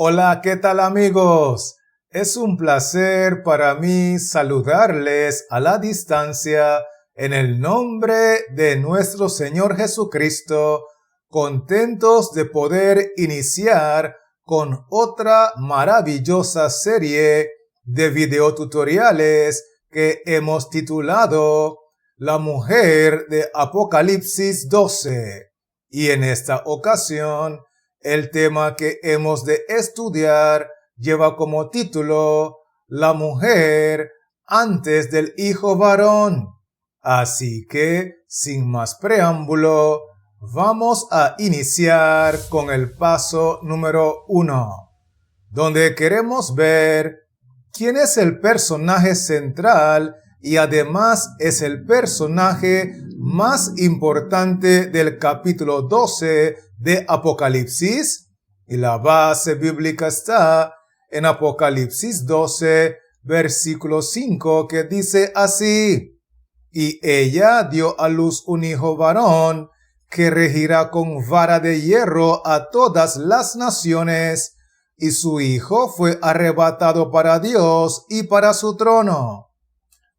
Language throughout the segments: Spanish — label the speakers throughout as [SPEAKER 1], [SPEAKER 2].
[SPEAKER 1] Hola, ¿qué tal amigos? Es un placer para mí saludarles a la distancia en el nombre de nuestro Señor Jesucristo, contentos de poder iniciar con otra maravillosa serie de videotutoriales que hemos titulado La mujer de Apocalipsis 12. Y en esta ocasión, el tema que hemos de estudiar lleva como título La mujer antes del hijo varón. Así que, sin más preámbulo, vamos a iniciar con el paso número 1, donde queremos ver quién es el personaje central y además es el personaje más importante del capítulo 12 de Apocalipsis. Y la base bíblica está en Apocalipsis 12, versículo 5, que dice así: Y ella dio a luz un hijo varón, que regirá con vara de hierro a todas las naciones, y su hijo fue arrebatado para Dios y para su trono.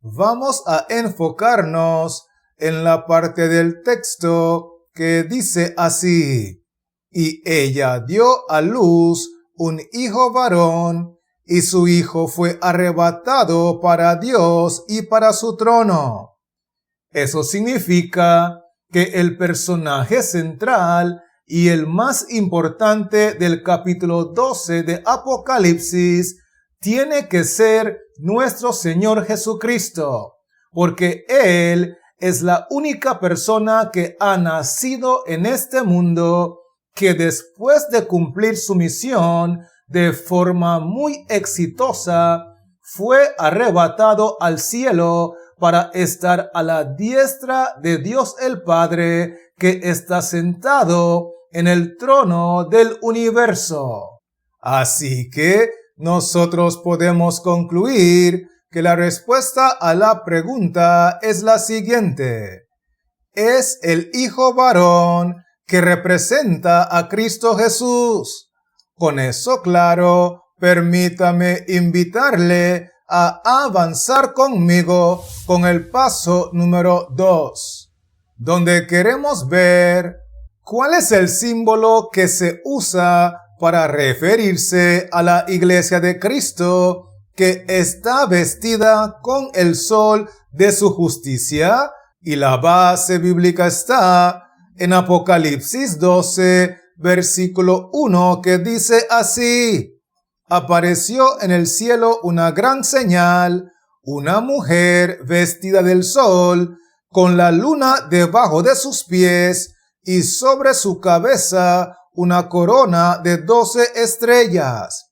[SPEAKER 1] Vamos a enfocarnos en la parte del texto que dice así: Y ella dio a luz un hijo varón, y su hijo fue arrebatado para Dios y para su trono. Eso significa que el personaje central y el más importante del capítulo 12 de Apocalipsis tiene que ser nuestro Señor Jesucristo, porque Él es la única persona que ha nacido en este mundo que después de cumplir su misión de forma muy exitosa, fue arrebatado al cielo para estar a la diestra de Dios el Padre, que está sentado en el trono del universo. Así que nosotros podemos concluir que la respuesta a la pregunta es la siguiente: es el hijo varón que representa a Cristo Jesús. Con eso claro, permítame invitarle a avanzar conmigo con el paso número 2, donde queremos ver cuál es el símbolo que se usa para referirse a la iglesia de Cristo, que está vestida con el sol de su justicia. Y la base bíblica está en Apocalipsis 12, versículo 1, que dice así: Apareció en el cielo una gran señal, una mujer vestida del sol, con la luna debajo de sus pies, y sobre su cabeza una corona de 12 estrellas.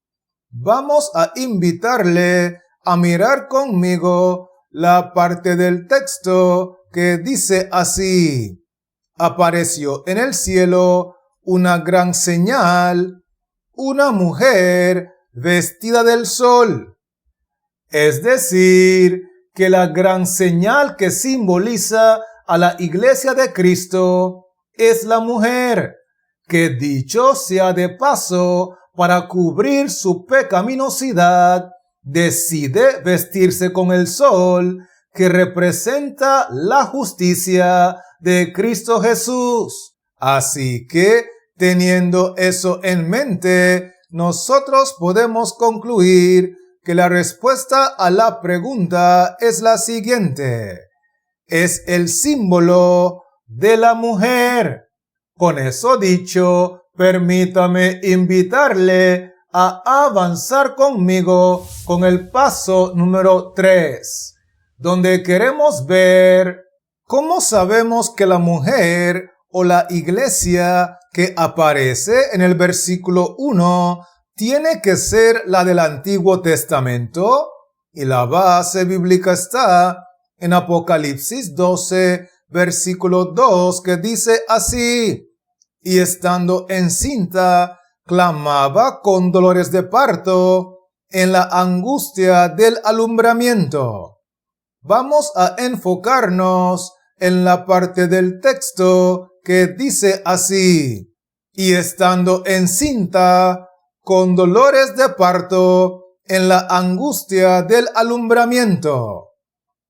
[SPEAKER 1] Vamos a invitarle a mirar conmigo la parte del texto que dice así: Apareció en el cielo una gran señal, una mujer vestida del sol. Es decir, que la gran señal que simboliza a la iglesia de Cristo es la mujer, que dicho sea de paso, para cubrir su pecaminosidad, decide vestirse con el sol, que representa la justicia de Cristo Jesús. Así que, teniendo eso en mente, nosotros podemos concluir que la respuesta a la pregunta es la siguiente: es el símbolo de la mujer. Con eso dicho, permítame invitarle a avanzar conmigo con el paso número 3, donde queremos ver cómo sabemos que la mujer o la iglesia que aparece en el versículo 1 tiene que ser la del Antiguo Testamento. Y la base bíblica está en Apocalipsis 12, versículo 2, que dice así: Y estando encinta, clamaba con dolores de parto en la angustia del alumbramiento. Vamos a enfocarnos en la parte del texto que dice así: Y estando encinta, con dolores de parto en la angustia del alumbramiento.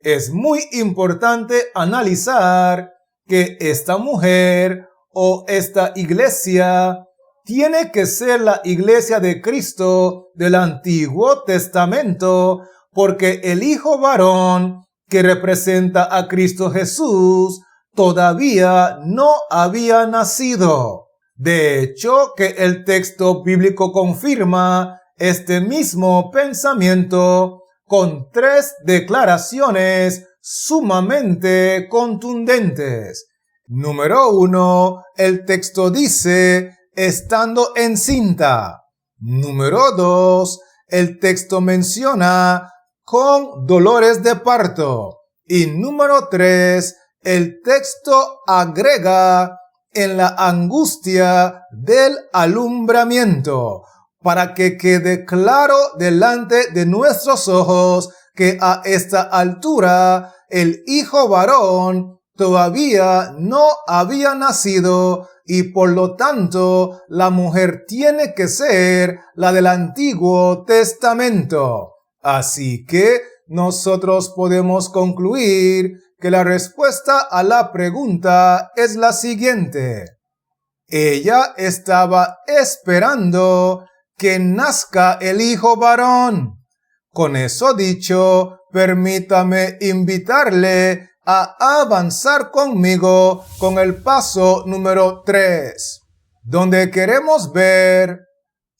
[SPEAKER 1] Es muy importante analizar que esta mujer o esta iglesia tiene que ser la iglesia de Cristo del Antiguo Testamento, porque el hijo varón que representa a Cristo Jesús todavía no había nacido. De hecho, que el texto bíblico confirma este mismo pensamiento con 3 declaraciones sumamente contundentes. Número 1, el texto dice, estando encinta. Número 2, el texto menciona con dolores de parto. Y número 3, el texto agrega en la angustia del alumbramiento, para que quede claro delante de nuestros ojos que a esta altura el hijo varón todavía no había nacido y por lo tanto la mujer tiene que ser la del Antiguo Testamento. Así que nosotros podemos concluir que la respuesta a la pregunta es la siguiente. Ella estaba esperando que nazca el hijo varón. Con eso dicho, permítame invitarle a avanzar conmigo con el paso número 3, donde queremos ver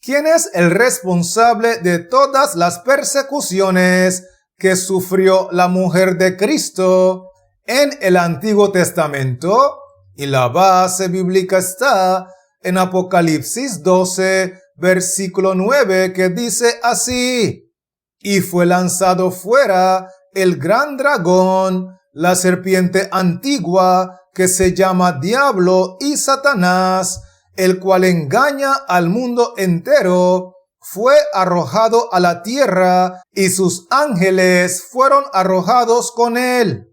[SPEAKER 1] quién es el responsable de todas las persecuciones que sufrió la mujer de Cristo en el Antiguo Testamento, y la base bíblica está en Apocalipsis 12, versículo 9, que dice así: y fue lanzado fuera el gran dragón, la serpiente antigua, que se llama Diablo y Satanás, el cual engaña al mundo entero, fue arrojado a la tierra, y sus ángeles fueron arrojados con él.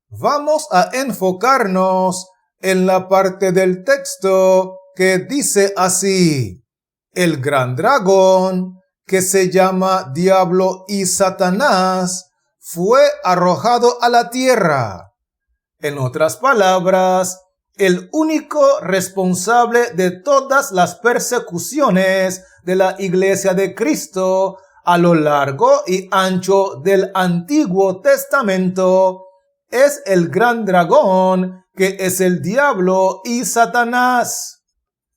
[SPEAKER 1] Vamos a enfocarnos en la parte del texto que dice así: el gran dragón, que se llama Diablo y Satanás, fue arrojado a la tierra. En otras palabras, el único responsable de todas las persecuciones de la Iglesia de Cristo a lo largo y ancho del Antiguo Testamento es el gran dragón, que es el diablo y Satanás.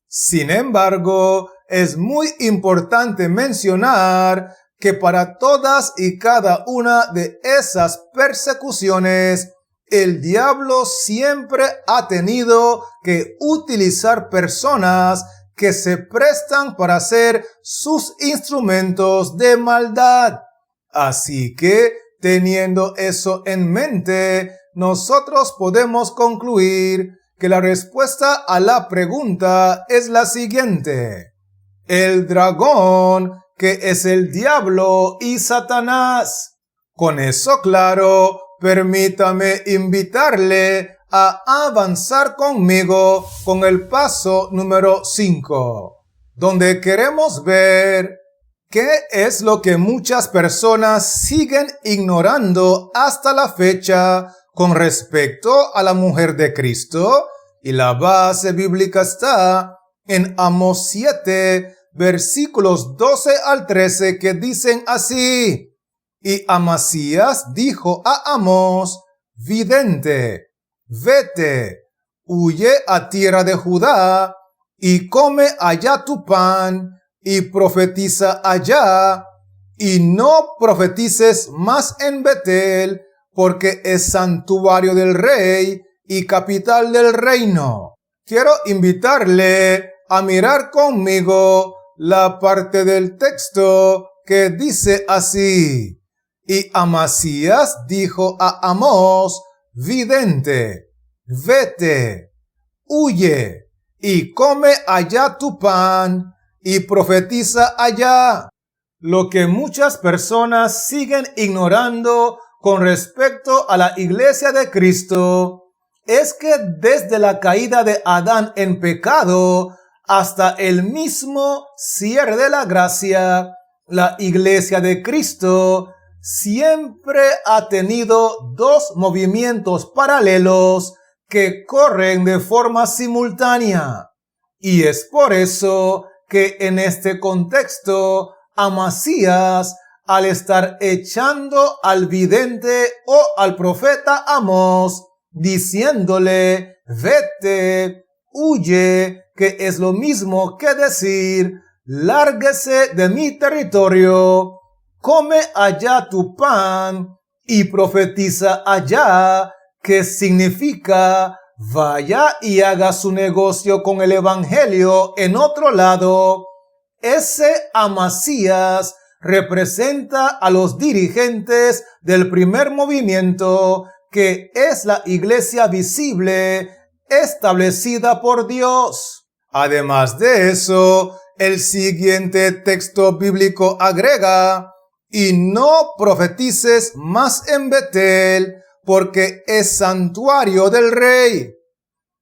[SPEAKER 1] Sin embargo, es muy importante mencionar que para todas y cada una de esas persecuciones, el diablo siempre ha tenido que utilizar personas que se prestan para ser sus instrumentos de maldad. Así que, teniendo eso en mente, nosotros podemos concluir que la respuesta a la pregunta es la siguiente: el dragón, que es el diablo y Satanás. Con eso claro, permítame invitarle a avanzar conmigo con el paso número 5, donde queremos ver qué es lo que muchas personas siguen ignorando hasta la fecha con respecto a la mujer de Cristo, y la base bíblica está en Amós 7, versículos 12 al 13, que dicen así: y Amasías dijo a Amós, vidente, vete, huye a tierra de Judá, y come allá tu pan, y profetiza allá, y no profetices más en Betel, porque es santuario del rey y capital del reino. Quiero invitarle a mirar conmigo la parte del texto que dice así: y Amasías dijo a Amós, vidente, vete, huye, y come allá tu pan, y profetiza allá. Lo que muchas personas siguen ignorando con respecto a la Iglesia de Cristo es que desde la caída de Adán en pecado hasta el mismo cierre de la gracia, la Iglesia de Cristo siempre ha tenido dos movimientos paralelos que corren de forma simultánea. Y es por eso que en este contexto, Amasías, al estar echando al vidente o al profeta Amós, diciéndole, vete, huye, que es lo mismo que decir, lárguese de mi territorio, come allá tu pan y profetiza allá, que significa, vaya y haga su negocio con el evangelio en otro lado. Ese Amasías representa a los dirigentes del primer movimiento, que es la iglesia visible establecida por Dios. Además de eso, el siguiente texto bíblico agrega, y no profetices más en Betel, porque es santuario del rey.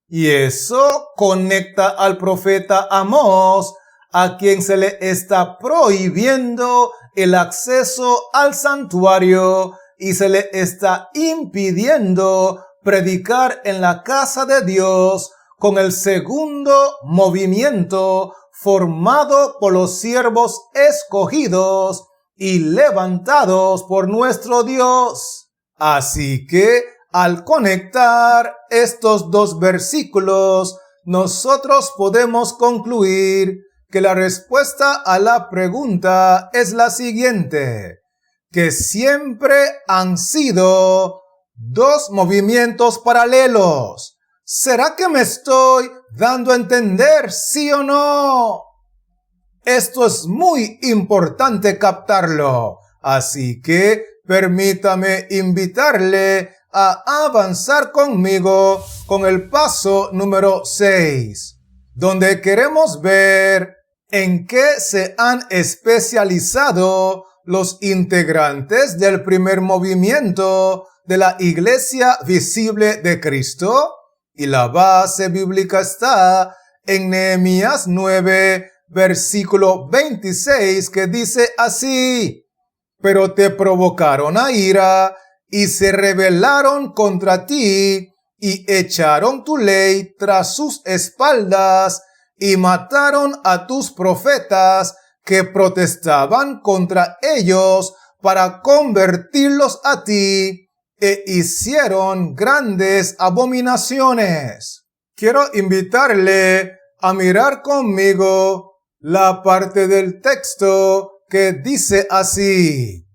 [SPEAKER 1] Y eso conecta al profeta Amós, a quien se le está prohibiendo el acceso al santuario y se le está impidiendo predicar en la casa de Dios con el segundo movimiento formado por los siervos escogidos y levantados por nuestro Dios. Así que, al conectar estos dos versículos, nosotros podemos concluir que la respuesta a la pregunta es la siguiente, que siempre han sido dos movimientos paralelos. ¿Será que me estoy dando a entender, sí o no? Esto es muy importante captarlo, así que permítame invitarle a avanzar conmigo con el paso número 6, donde queremos ver en qué se han especializado los integrantes del primer movimiento de la Iglesia Visible de Cristo. Y la base bíblica está en Nehemías 9, versículo 26, que dice así: pero te provocaron a ira y se rebelaron contra ti y echaron tu ley tras sus espaldas y mataron a tus profetas que protestaban contra ellos para convertirlos a ti e hicieron grandes abominaciones. Quiero invitarle a mirar conmigo la parte del texto que dice así: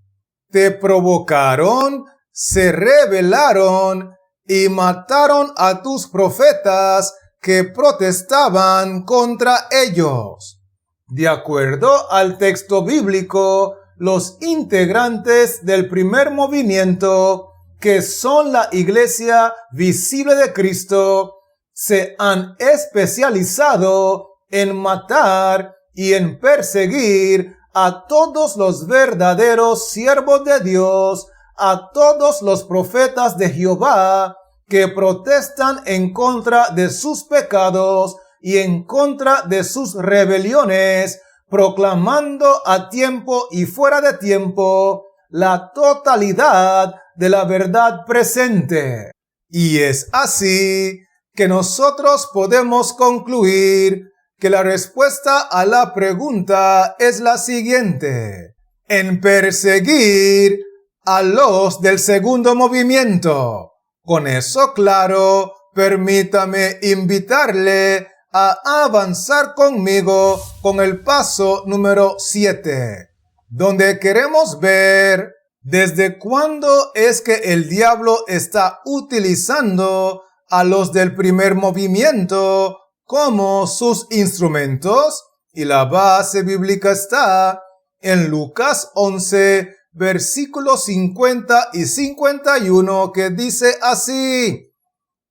[SPEAKER 1] te provocaron, se rebelaron y mataron a tus profetas que protestaban contra ellos. De acuerdo al texto bíblico, los integrantes del primer movimiento, que son la Iglesia Visible de Cristo, se han especializado en matar y en perseguir a todos los verdaderos siervos de Dios, a todos los profetas de Jehová que protestan en contra de sus pecados y en contra de sus rebeliones, proclamando a tiempo y fuera de tiempo la totalidad de la verdad presente. Y es así que nosotros podemos concluir que la respuesta a la pregunta es la siguiente: en perseguir a los del segundo movimiento. Con eso claro, permítame invitarle a avanzar conmigo con el paso número 7, donde queremos ver desde cuándo es que el diablo está utilizando a los del primer movimiento como sus instrumentos. Y la base bíblica está en Lucas 11, versículos 50 y 51, que dice así: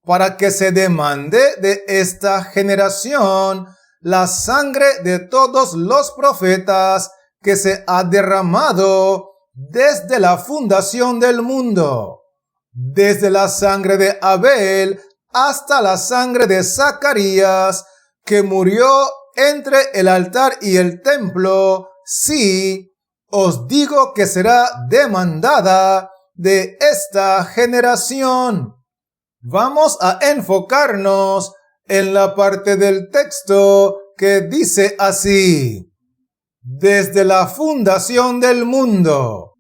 [SPEAKER 1] para que se demande de esta generación la sangre de todos los profetas que se ha derramado desde la fundación del mundo, desde la sangre de Abel hasta la sangre de Zacarías, que murió entre el altar y el templo, sí, os digo que será demandada de esta generación. Vamos a enfocarnos en la parte del texto que dice así: desde la fundación del mundo.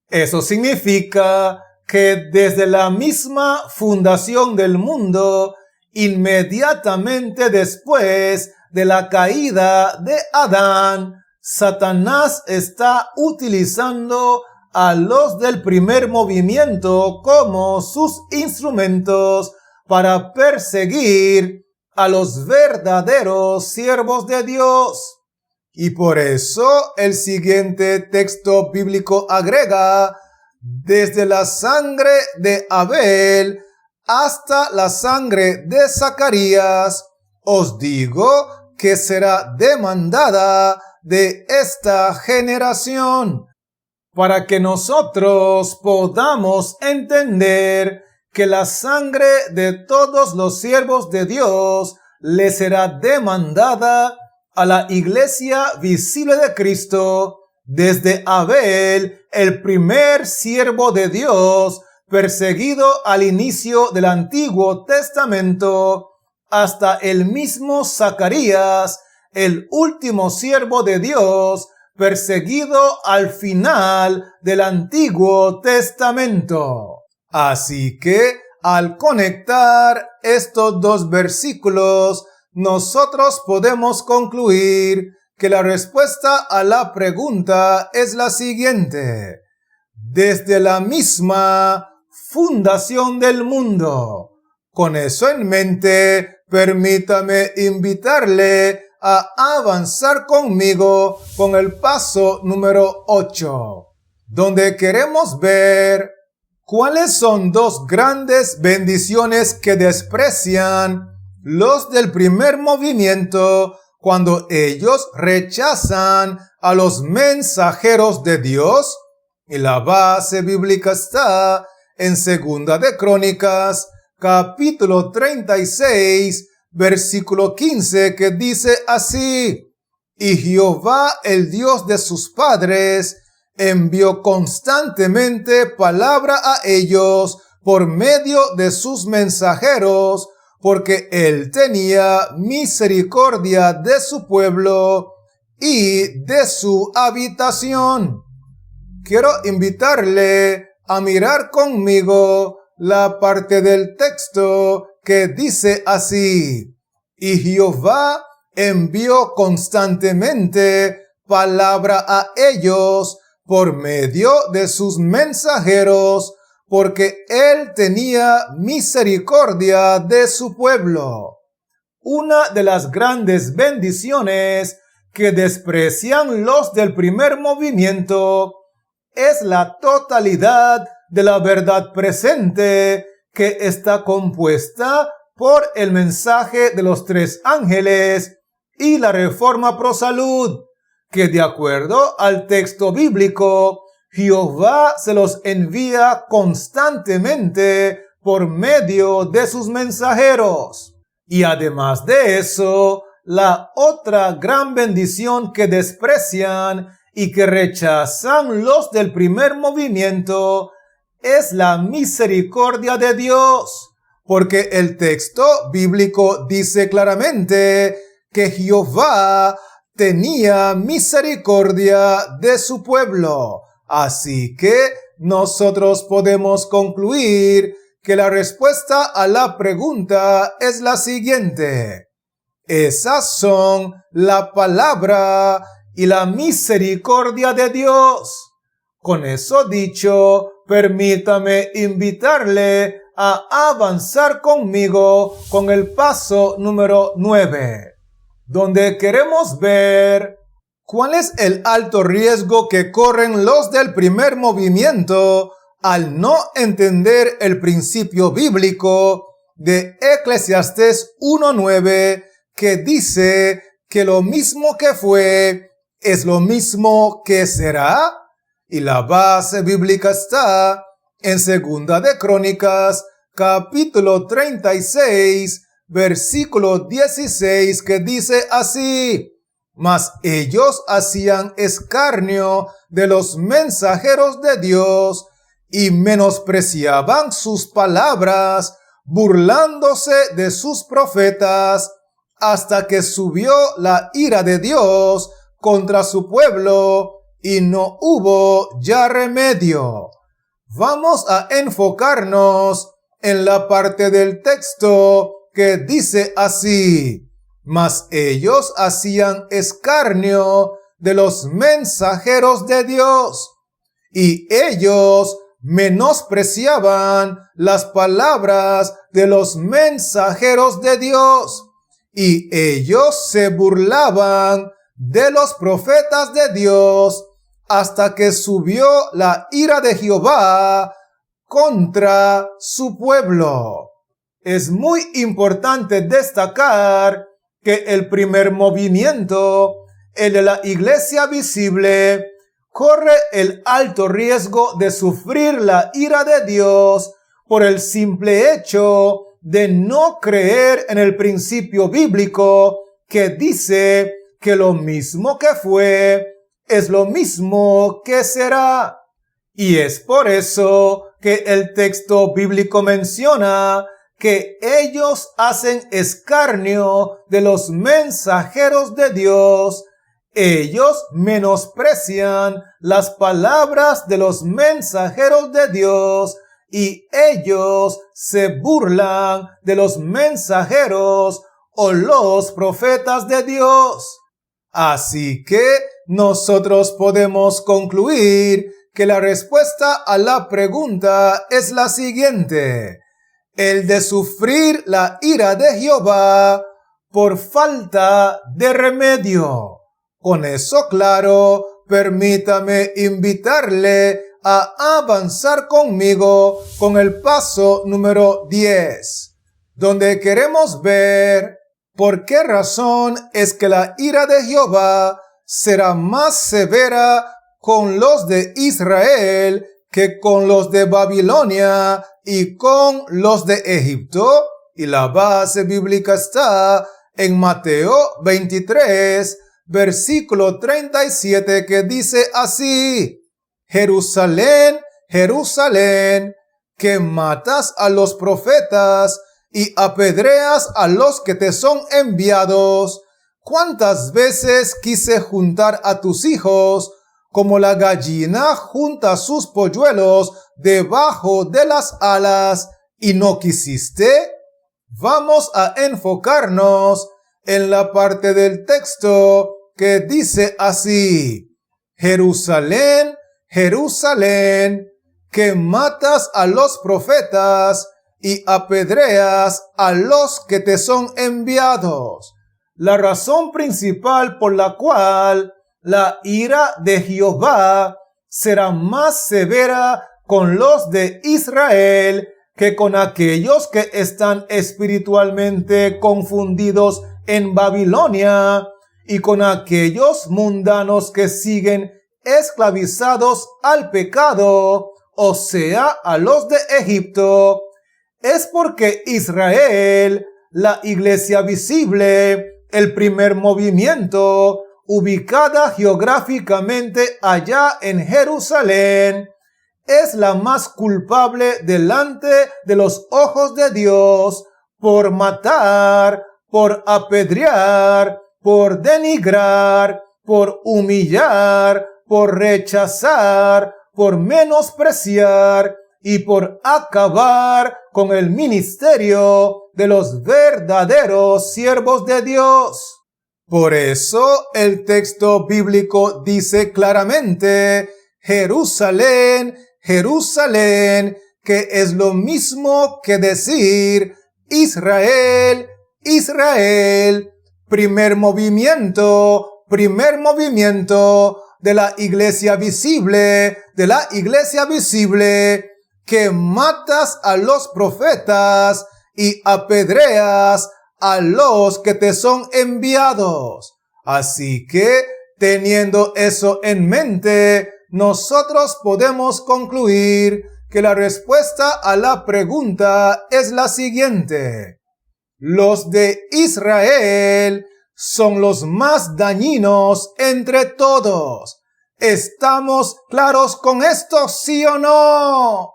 [SPEAKER 1] Eso significa que desde la misma fundación del mundo, inmediatamente después de la caída de Adán, Satanás está utilizando a los del primer movimiento como sus instrumentos para perseguir a los verdaderos siervos de Dios. Y por eso el siguiente texto bíblico agrega: desde la sangre de Abel hasta la sangre de Zacarías, os digo que será demandada de esta generación. Para que nosotros podamos entender que la sangre de todos los siervos de Dios le será demandada a la iglesia visible de Cristo, desde Abel, el primer siervo de Dios, perseguido al inicio del Antiguo Testamento, hasta el mismo Zacarías, el último siervo de Dios, perseguido al final del Antiguo Testamento. Así que, al conectar estos dos versículos, nosotros podemos concluir que la respuesta a la pregunta es la siguiente: desde la misma fundación del mundo. Con eso en mente, permítame invitarle a avanzar conmigo con el paso número 8, donde queremos ver cuáles son dos grandes bendiciones que desprecian los del primer movimiento cuando ellos rechazan a los mensajeros de Dios. Y la base bíblica está en 2 de Crónicas, capítulo 36, versículo 15, que dice así: y Jehová, el Dios de sus padres, envió constantemente palabra a ellos por medio de sus mensajeros, porque él tenía misericordia de su pueblo y de su habitación. Quiero invitarle a mirar conmigo la parte del texto que dice así: y Jehová envió constantemente palabra a ellos por medio de sus mensajeros, porque él tenía misericordia de su pueblo. Una de las grandes bendiciones que desprecian los del primer movimiento es la totalidad de la verdad presente, que está compuesta por el mensaje de los 3 ángeles y la reforma pro salud, que de acuerdo al texto bíblico, Jehová se los envía constantemente por medio de sus mensajeros. Y además de eso, la otra gran bendición que desprecian y que rechazan los del primer movimiento es la misericordia de Dios, porque el texto bíblico dice claramente que Jehová tenía misericordia de su pueblo. Así que nosotros podemos concluir que la respuesta a la pregunta es la siguiente: esas son la palabra y la misericordia de Dios. Con eso dicho, permítame invitarle a avanzar conmigo con el paso número 9, donde queremos ver cuál es el alto riesgo que corren los del primer movimiento al no entender el principio bíblico de Eclesiastés 1:9, que dice que lo mismo que fue es lo mismo que será. Y la base bíblica está en 2 de Crónicas, capítulo 36, versículo 16, que dice así: mas ellos hacían escarnio de los mensajeros de Dios y menospreciaban sus palabras, burlándose de sus profetas, hasta que subió la ira de Dios contra su pueblo y no hubo ya remedio. Vamos a enfocarnos en la parte del texto que dice así: mas ellos hacían escarnio de los mensajeros de Dios, y ellos menospreciaban las palabras de los mensajeros de Dios, y ellos se burlaban de los profetas de Dios, hasta que subió la ira de Jehová contra su pueblo. Es muy importante destacar que el primer movimiento, el de la iglesia visible, corre el alto riesgo de sufrir la ira de Dios por el simple hecho de no creer en el principio bíblico que dice que lo mismo que fue es lo mismo que será. Y es por eso que el texto bíblico menciona que ellos hacen escarnio de los mensajeros de Dios. Ellos menosprecian las palabras de los mensajeros de Dios y ellos se burlan de los mensajeros o los profetas de Dios. Así que nosotros podemos concluir que la respuesta a la pregunta es la siguiente: el de sufrir la ira de Jehová por falta de remedio. Con eso claro, permítame invitarle a avanzar conmigo con el paso número 10, donde queremos ver por qué razón es que la ira de Jehová será más severa con los de Israel que con los de Babilonia y con los de Egipto. Y la base bíblica está en Mateo 23, versículo 37, que dice así: Jerusalén, Jerusalén, que matas a los profetas y apedreas a los que te son enviados. ¿Cuántas veces quise juntar a tus hijos como la gallina junta sus polluelos debajo de las alas, y no quisiste? Vamos a enfocarnos en la parte del texto que dice así: Jerusalén, Jerusalén, que matas a los profetas y apedreas a los que te son enviados. La razón principal por la cual la ira de Jehová será más severa con los de Israel que con aquellos que están espiritualmente confundidos en Babilonia y con aquellos mundanos que siguen esclavizados al pecado, o sea, a los de Egipto, es porque Israel, la iglesia visible, el primer movimiento, ubicada geográficamente allá en Jerusalén, es la más culpable delante de los ojos de Dios por matar, por apedrear, por denigrar, por humillar, por rechazar, por menospreciar y por acabar con el ministerio de los verdaderos siervos de Dios. Por eso el texto bíblico dice claramente: Jerusalén, Jerusalén, que es lo mismo que decir Israel, Israel. Primer movimiento de la iglesia visible, que matas a los profetas y apedreas a los que te son enviados. Así que, teniendo eso en mente, nosotros podemos concluir que la respuesta a la pregunta es la siguiente: los de Israel son los más dañinos entre todos. ¿Estamos claros con esto, sí o no?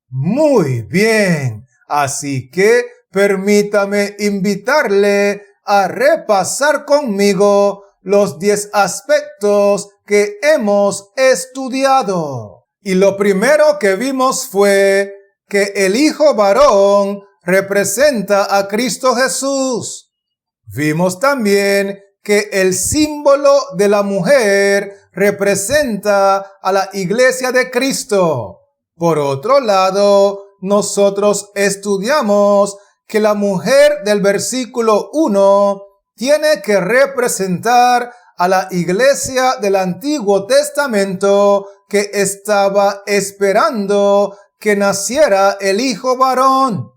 [SPEAKER 1] Muy bien. Así que permítame invitarle a repasar conmigo los 10 aspectos que hemos estudiado. Y lo primero que vimos fue que el hijo varón representa a Cristo Jesús. Vimos también que el símbolo de la mujer representa a la iglesia de Cristo. Por otro lado, nosotros estudiamos que la mujer del versículo 1 tiene que representar a la iglesia del Antiguo Testamento que estaba esperando que naciera el hijo varón.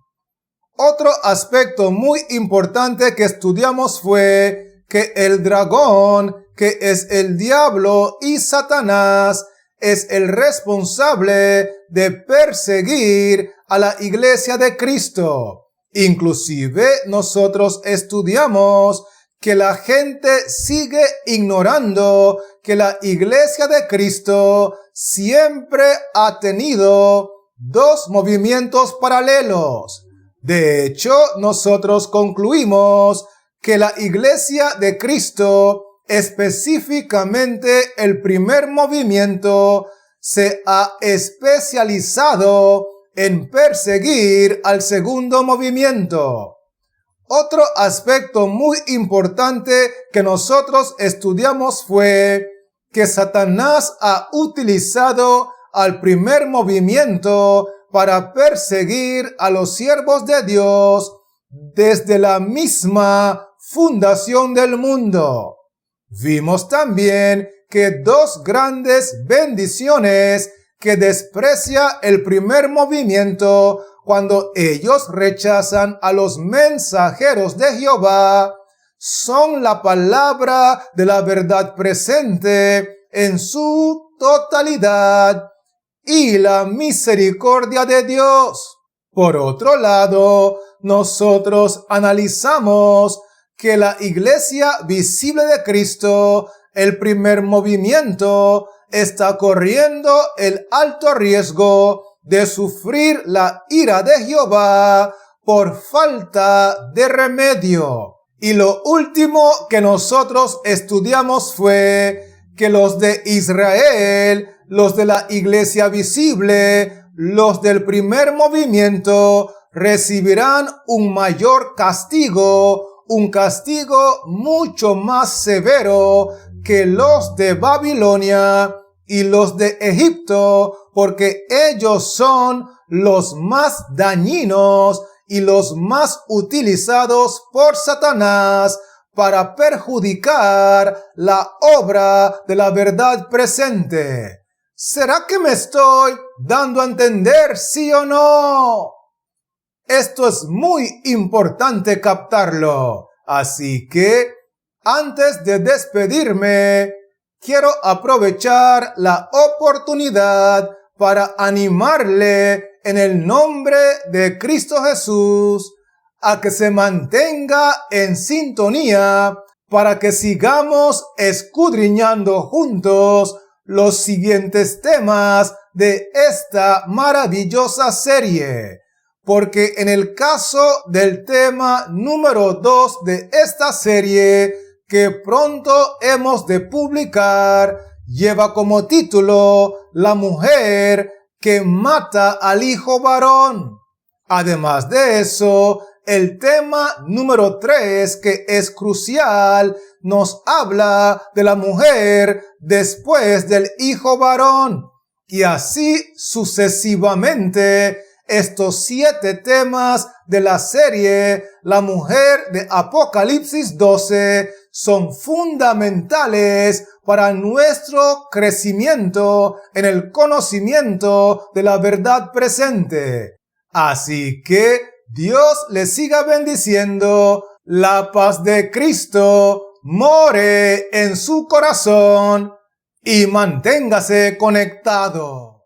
[SPEAKER 1] Otro aspecto muy importante que estudiamos fue que el dragón, que es el diablo y Satanás, es el responsable de perseguir a la iglesia de Cristo. Inclusive nosotros estudiamos que la gente sigue ignorando que la iglesia de Cristo siempre ha tenido dos movimientos paralelos. De hecho, nosotros concluimos que la iglesia de Cristo, específicamente el primer movimiento, se ha especializado en perseguir al segundo movimiento. Otro aspecto muy importante que nosotros estudiamos fue que Satanás ha utilizado al primer movimiento para perseguir a los siervos de Dios desde la misma fundación del mundo. Vimos también que dos grandes bendiciones que desprecia el primer movimiento cuando ellos rechazan a los mensajeros de Jehová son la palabra de la verdad presente en su totalidad y la misericordia de Dios. Por otro lado, nosotros analizamos que la iglesia visible de Cristo, el primer movimiento, está corriendo el alto riesgo de sufrir la ira de Jehová por falta de remedio. Y lo último que nosotros estudiamos fue que los de Israel, los de la iglesia visible, los del primer movimiento, recibirán un mayor castigo, un castigo mucho más severo que los de Babilonia y los de Egipto, porque ellos son los más dañinos y los más utilizados por Satanás para perjudicar la obra de la verdad presente. ¿Será que me estoy dando a entender, sí o no? Esto es muy importante captarlo. Así que, antes de despedirme, quiero aprovechar la oportunidad para animarle en el nombre de Cristo Jesús a que se mantenga en sintonía para que sigamos escudriñando juntos los siguientes temas de esta maravillosa serie. Porque en el caso del tema número 2 de esta serie, que pronto hemos de publicar, lleva como título La mujer que mata al hijo varón. Además de eso, el tema número 3, que es crucial, nos habla de la mujer después del hijo varón. Y así sucesivamente, estos 7 temas de la serie La mujer de Apocalipsis 12 son fundamentales para nuestro crecimiento en el conocimiento de la verdad presente. Así que Dios les siga bendiciendo. La paz de Cristo more en su corazón y manténgase conectado.